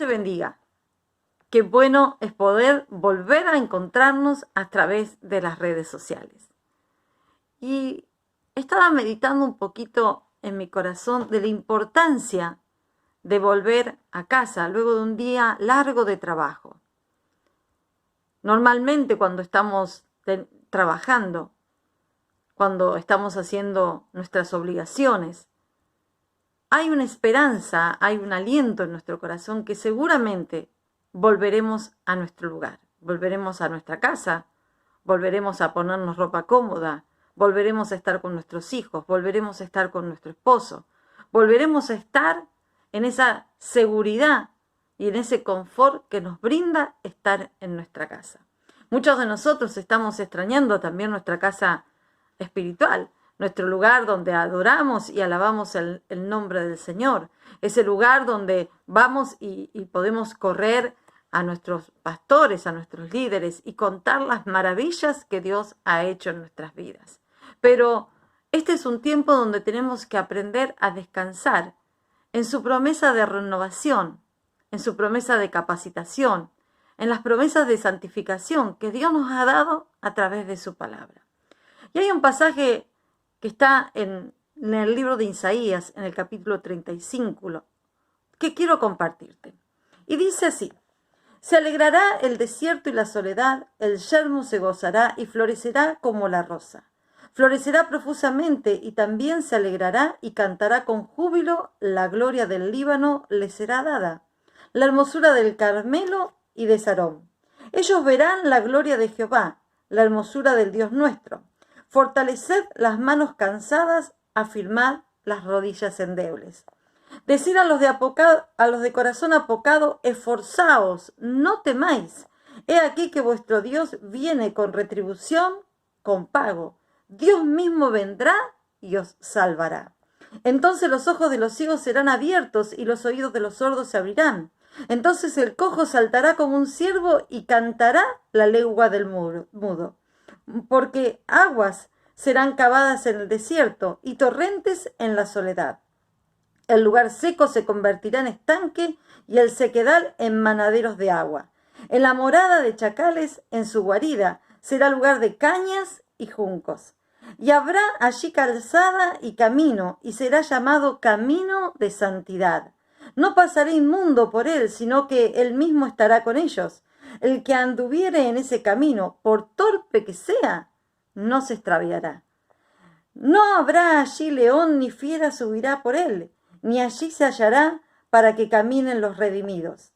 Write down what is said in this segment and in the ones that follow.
te bendiga. Qué bueno es poder volver a encontrarnos a través de las redes sociales. Y estaba meditando un poquito en mi corazón de la importancia de volver a casa luego de un día largo de trabajo. Normalmente cuando estamos trabajando, cuando estamos haciendo nuestras obligaciones, hay una esperanza, hay un aliento en nuestro corazón que seguramente volveremos a nuestro lugar, volveremos a nuestra casa, volveremos a ponernos ropa cómoda, volveremos a estar con nuestros hijos, volveremos a estar con nuestro esposo, volveremos a estar en esa seguridad y en ese confort que nos brinda estar en nuestra casa. Muchos de nosotros estamos extrañando también nuestra casa espiritual, nuestro lugar donde adoramos y alabamos el nombre del Señor, ese lugar donde vamos y podemos correr a nuestros pastores, a nuestros líderes y contar las maravillas que Dios ha hecho en nuestras vidas. Pero este es un tiempo donde tenemos que aprender a descansar en su promesa de renovación, en su promesa de capacitación, en las promesas de santificación que Dios nos ha dado a través de su palabra. Y hay un pasaje que está en el libro de Isaías, en el capítulo 35, que quiero compartirte. Y dice así: se alegrará el desierto y la soledad, el yermo se gozará y florecerá como la rosa. Florecerá profusamente y también se alegrará y cantará con júbilo, la gloria del Líbano le será dada, la hermosura del Carmelo y de Sarón. Ellos verán la gloria de Jehová, la hermosura del Dios nuestro. Fortaleced las manos cansadas, afirmad las rodillas endebles. Decid a los de corazón apocado, esforzaos, no temáis. He aquí que vuestro Dios viene con retribución, con pago. Dios mismo vendrá y os salvará. Entonces los ojos de los ciegos serán abiertos y los oídos de los sordos se abrirán. Entonces el cojo saltará como un ciervo y cantará la lengua del mudo. Porque aguas serán cavadas en el desierto y torrentes en la soledad. El lugar seco se convertirá en estanque y el sequedal en manaderos de agua. En la morada de chacales, en su guarida, será lugar de cañas y juncos. Y habrá allí calzada y camino, y será llamado camino de santidad. No pasará inmundo por él, sino que él mismo estará con ellos. El que anduviere en ese camino, por torpe que sea, no se extraviará. No habrá allí león ni fiera subirá por él, ni allí se hallará para que caminen los redimidos.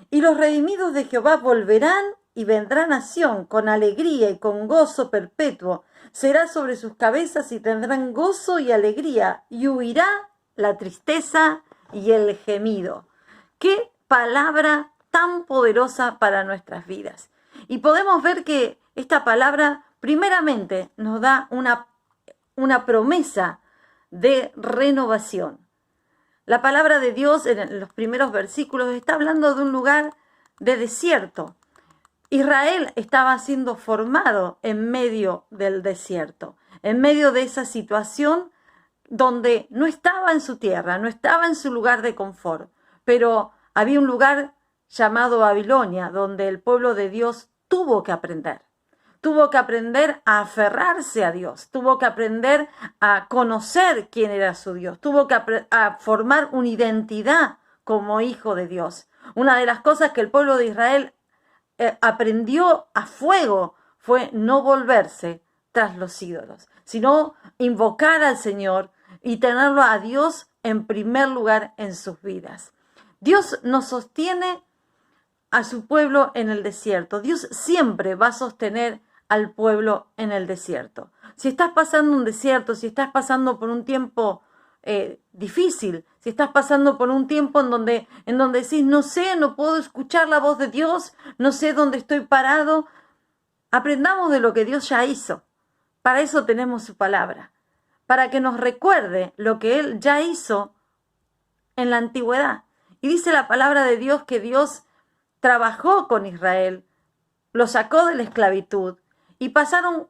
Y los redimidos de Jehová volverán y vendrán a Sión con alegría y con gozo perpetuo. Será sobre sus cabezas y tendrán gozo y alegría, y huirá la tristeza y el gemido. ¡Qué palabra tan poderosa para nuestras vidas! Y podemos ver que esta palabra primeramente nos da una promesa de renovación. La palabra de Dios en los primeros versículos está hablando de un lugar de desierto. Israel estaba siendo formado en medio del desierto, en medio de esa situación donde no estaba en su tierra, no estaba en su lugar de confort, pero había un lugar llamado Babilonia, donde el pueblo de Dios tuvo que aprender a aferrarse a Dios, tuvo que aprender a conocer quién era su Dios, tuvo que a formar una identidad como hijo de Dios. Una de las cosas que el pueblo de Israel aprendió a fuego fue no volverse tras los ídolos, sino invocar al Señor y tenerlo a Dios en primer lugar en sus vidas. Dios nos sostiene a su pueblo en el desierto. Dios siempre va a sostener al pueblo en el desierto. Si estás pasando un desierto, si estás pasando por un tiempo difícil, si estás pasando por un tiempo en donde decís, no sé, no puedo escuchar la voz de Dios, no sé dónde estoy parado, aprendamos de lo que Dios ya hizo. Para eso tenemos su palabra, para que nos recuerde lo que Él ya hizo en la antigüedad. Y dice la palabra de Dios que Dios trabajó con Israel, lo sacó de la esclavitud y pasaron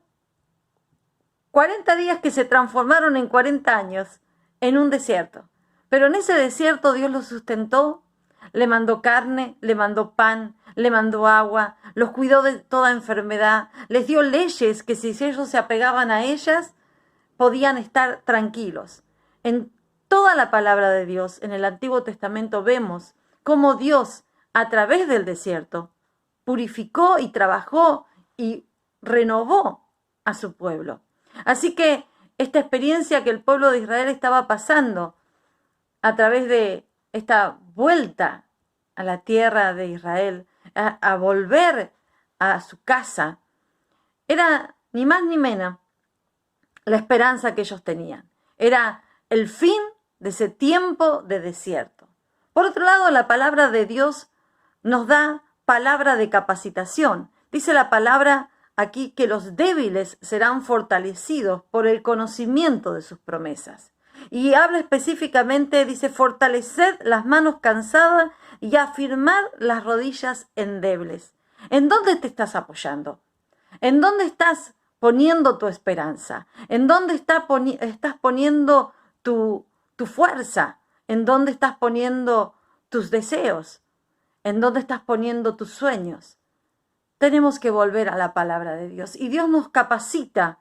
40 días que se transformaron en 40 años en un desierto. Pero en ese desierto Dios los sustentó, le mandó carne, le mandó pan, le mandó agua, los cuidó de toda enfermedad, les dio leyes que si ellos se apegaban a ellas, podían estar tranquilos. En toda la palabra de Dios, en el Antiguo Testamento, vemos cómo Dios, a través del desierto, purificó y trabajó y renovó a su pueblo. Así que esta experiencia que el pueblo de Israel estaba pasando a través de esta vuelta a la tierra de Israel, a volver a su casa, era ni más ni menos la esperanza que ellos tenían. Era el fin de ese tiempo de desierto. Por otro lado, la palabra de Dios nos da palabra de capacitación. Dice la palabra aquí que los débiles serán fortalecidos por el conocimiento de sus promesas. Y habla específicamente, dice, fortaleced las manos cansadas y afirmar las rodillas endebles. ¿En dónde te estás apoyando? ¿En dónde estás poniendo tu esperanza? ¿En dónde estás poniendo tu fuerza? ¿En dónde estás poniendo tus deseos? ¿En dónde estás poniendo tus sueños? Tenemos que volver a la palabra de Dios. Y Dios nos capacita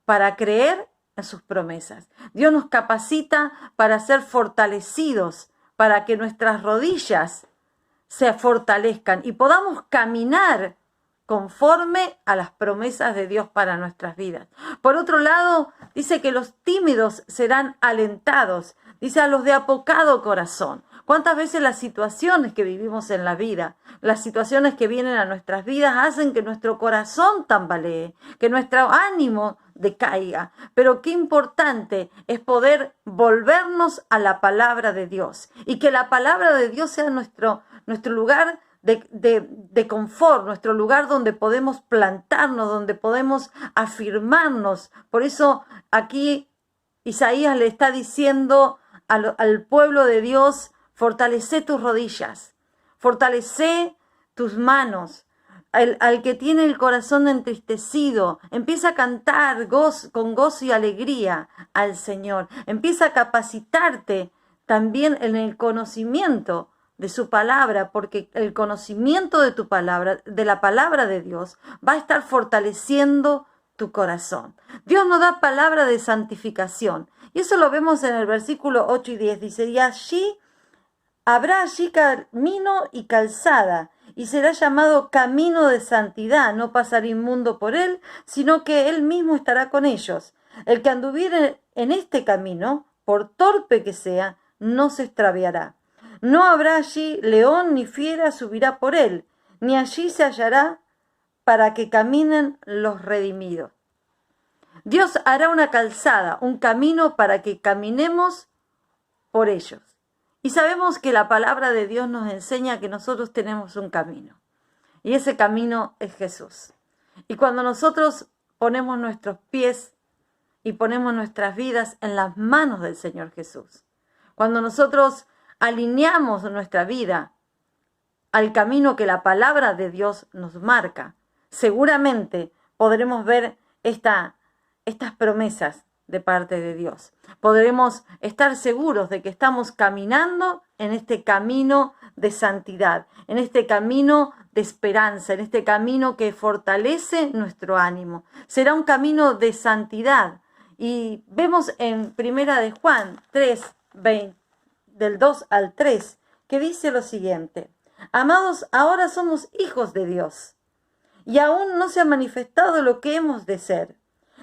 para creer en sus promesas. Dios nos capacita para ser fortalecidos, para que nuestras rodillas se fortalezcan y podamos caminar conforme a las promesas de Dios para nuestras vidas. Por otro lado, dice que los tímidos serán alentados. Dice a los de apocado corazón. ¿Cuántas veces las situaciones que vivimos en la vida, las situaciones que vienen a nuestras vidas hacen que nuestro corazón tambalee, que nuestro ánimo decaiga? Pero qué importante es poder volvernos a la palabra de Dios y que la palabra de Dios sea nuestro lugar de confort, nuestro lugar donde podemos plantarnos, donde podemos afirmarnos. Por eso aquí Isaías le está diciendo al pueblo de Dios: fortalece tus rodillas, fortalece tus manos. Al que tiene el corazón entristecido, empieza a cantar con gozo y alegría al Señor. Empieza a capacitarte también en el conocimiento de su palabra, porque el conocimiento de tu palabra, de la palabra de Dios, va a estar fortaleciendo tu corazón. Dios nos da palabra de santificación. Y eso lo vemos en el versículo 8 y 10. Dice, y habrá allí camino y calzada, y será llamado camino de santidad. No pasará inmundo por él, sino que él mismo estará con ellos. El que anduviere en este camino, por torpe que sea, no se extraviará. No habrá allí león ni fiera subirá por él, ni allí se hallará para que caminen los redimidos. Dios hará una calzada, un camino para que caminemos por ellos. Y sabemos que la palabra de Dios nos enseña que nosotros tenemos un camino. Y ese camino es Jesús. Y cuando nosotros ponemos nuestros pies y ponemos nuestras vidas en las manos del Señor Jesús, cuando nosotros alineamos nuestra vida al camino que la palabra de Dios nos marca, seguramente podremos ver estas promesas de parte de Dios. Podremos estar seguros de que estamos caminando en este camino de santidad, en este camino de esperanza, en este camino que fortalece nuestro ánimo. Será un camino de santidad. Y vemos en Primera de Juan 3, del 2 al 3, que dice lo siguiente: amados, ahora somos hijos de Dios, y aún no se ha manifestado lo que hemos de ser.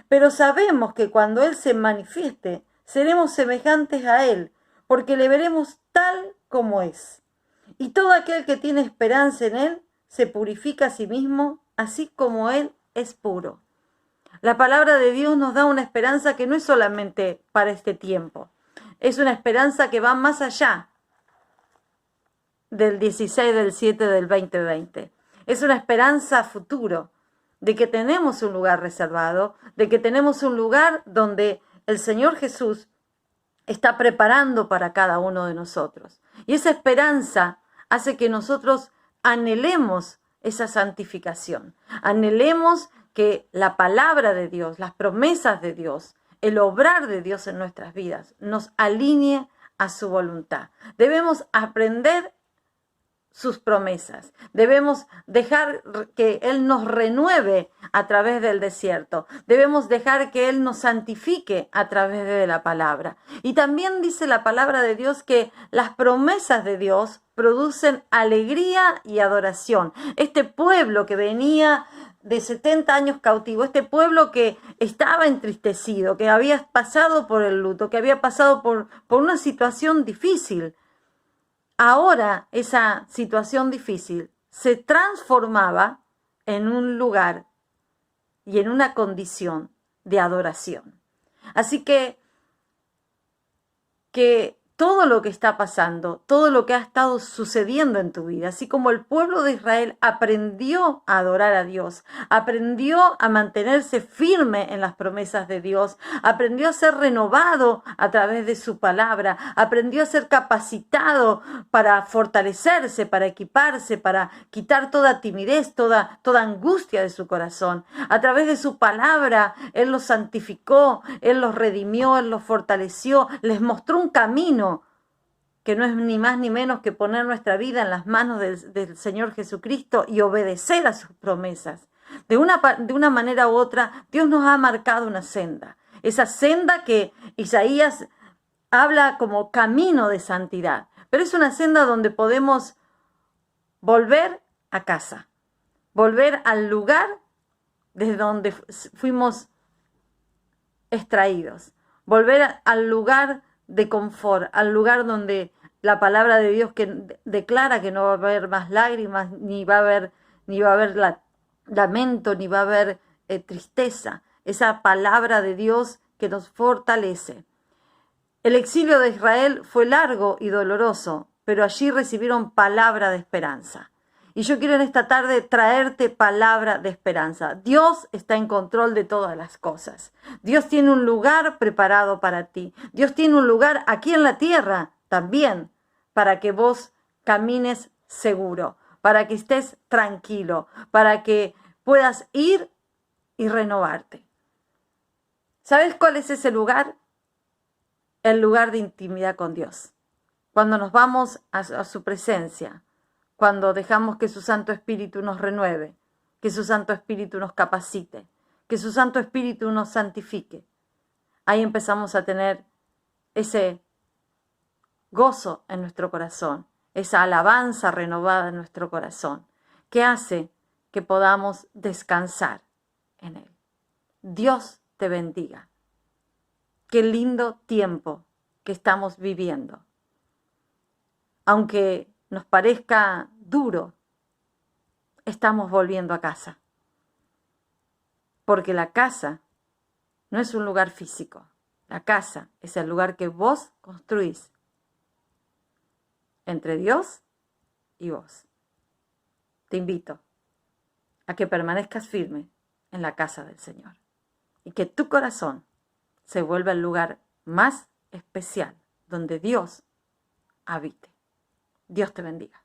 Pero sabemos que cuando Él se manifieste, seremos semejantes a Él, porque le veremos tal como es. Y todo aquel que tiene esperanza en Él, se purifica a sí mismo, así como Él es puro. La palabra de Dios nos da una esperanza que no es solamente para este tiempo. Es una esperanza que va más allá del 16 del 7 del 2020. Es una esperanza futuro, de que tenemos un lugar reservado, de que tenemos un lugar donde el Señor Jesús está preparando para cada uno de nosotros. Y esa esperanza hace que nosotros anhelemos esa santificación, anhelemos que la palabra de Dios, las promesas de Dios, el obrar de Dios en nuestras vidas nos alinee a su voluntad. Debemos aprender sus promesas. Debemos dejar que Él nos renueve a través del desierto. Debemos dejar que Él nos santifique a través de la palabra. Y también dice la palabra de Dios que las promesas de Dios producen alegría y adoración. Este pueblo que venía de 70 años cautivo, este pueblo que estaba entristecido, que había pasado por el luto, que había pasado por una situación difícil, ahora esa situación difícil se transformaba en un lugar y en una condición de adoración. Así que todo lo que está pasando, todo lo que ha estado sucediendo en tu vida, así como el pueblo de Israel aprendió a adorar a Dios, aprendió a mantenerse firme en las promesas de Dios, aprendió a ser renovado a través de su palabra, aprendió a ser capacitado para fortalecerse, para equiparse, para quitar toda timidez, toda angustia de su corazón. A través de su palabra, Él los santificó, Él los redimió, Él los fortaleció, les mostró un camino que no es ni más ni menos que poner nuestra vida en las manos del Señor Jesucristo y obedecer a sus promesas. De una manera u otra, Dios nos ha marcado una senda. Esa senda que Isaías habla como camino de santidad. Pero es una senda donde podemos volver a casa, volver al lugar desde donde fuimos extraídos, volver al lugar de confort, al lugar donde la palabra de Dios que declara que no va a haber más lágrimas, ni va a haber lamento, ni va a haber tristeza. Esa palabra de Dios que nos fortalece. El exilio de Israel fue largo y doloroso, pero allí recibieron palabra de esperanza. Y yo quiero en esta tarde traerte palabra de esperanza. Dios está en control de todas las cosas. Dios tiene un lugar preparado para ti. Dios tiene un lugar aquí en la tierra también para que vos camines seguro, para que estés tranquilo, para que puedas ir y renovarte. ¿Sabes cuál es ese lugar? El lugar de intimidad con Dios. Cuando nos vamos a su presencia, cuando dejamos que su Santo Espíritu nos renueve, que su Santo Espíritu nos capacite, que su Santo Espíritu nos santifique. Ahí empezamos a tener ese gozo en nuestro corazón, esa alabanza renovada en nuestro corazón, que hace que podamos descansar en Él. Dios te bendiga. Qué lindo tiempo que estamos viviendo. Aunque nos parezca duro, estamos volviendo a casa. Porque la casa no es un lugar físico. La casa es el lugar que vos construís entre Dios y vos. Te invito a que permanezcas firme en la casa del Señor y que tu corazón se vuelva el lugar más especial donde Dios habite. Dios te bendiga.